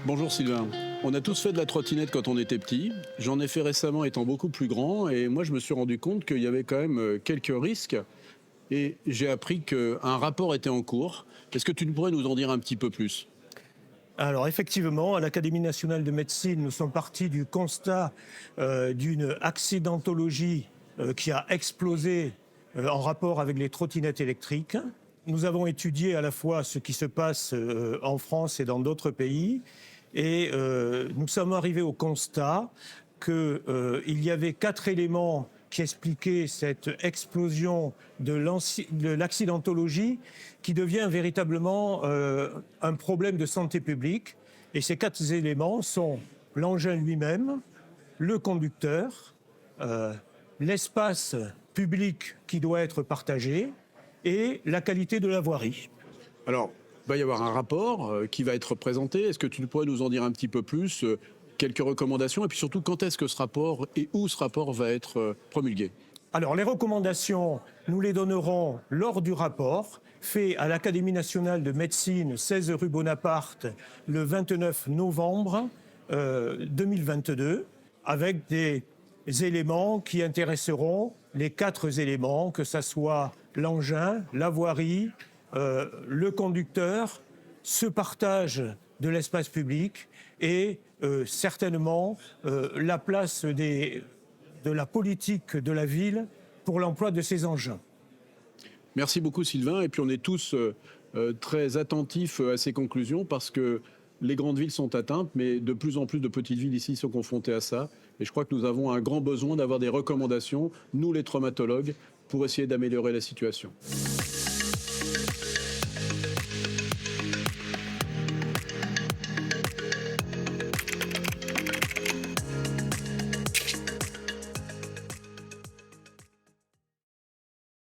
Bonjour Sylvain. On a tous fait de la trottinette quand on était petit. J'en ai fait récemment étant beaucoup plus grand et moi je me suis rendu compte qu'il y avait quand même quelques risques et j'ai appris qu'un rapport était en cours. Est-ce que tu pourrais nous en dire un petit peu plus? Alors effectivement, à l'Académie nationale de médecine, nous sommes partis du constat d'une accidentologie qui a explosé en rapport avec les trottinettes électriques. Nous avons étudié à la fois ce qui se passe en France et dans d'autres pays et nous sommes arrivés au constat qu'il y avait 4 éléments qui expliquaient cette explosion de l'accidentologie qui devient véritablement un problème de santé publique. Et ces 4 éléments sont l'engin lui-même, le conducteur, l'espace public qui doit être partagé et la qualité de la voirie. Alors, il va y avoir un rapport qui va être présenté. Est-ce que tu pourrais nous en dire un petit peu plus, quelques recommandations et puis surtout quand est-ce que ce rapport et où ce rapport va être promulgué? Alors, les recommandations, nous les donnerons lors du rapport fait à l'Académie nationale de médecine, 16 rue Bonaparte, le 29 novembre 2022, avec des éléments qui intéresseront les 4 éléments, que ce soit l'engin, la voirie, le conducteur, ce partage de l'espace public et certainement la place de la politique de la ville pour l'emploi de ces engins. Merci beaucoup Sylvain. Et puis on est tous très attentifs à ces conclusions parce que les grandes villes sont atteintes, mais de plus en plus de petites villes ici sont confrontées à ça. Et je crois que nous avons un grand besoin d'avoir des recommandations, nous les traumatologues, pour essayer d'améliorer la situation.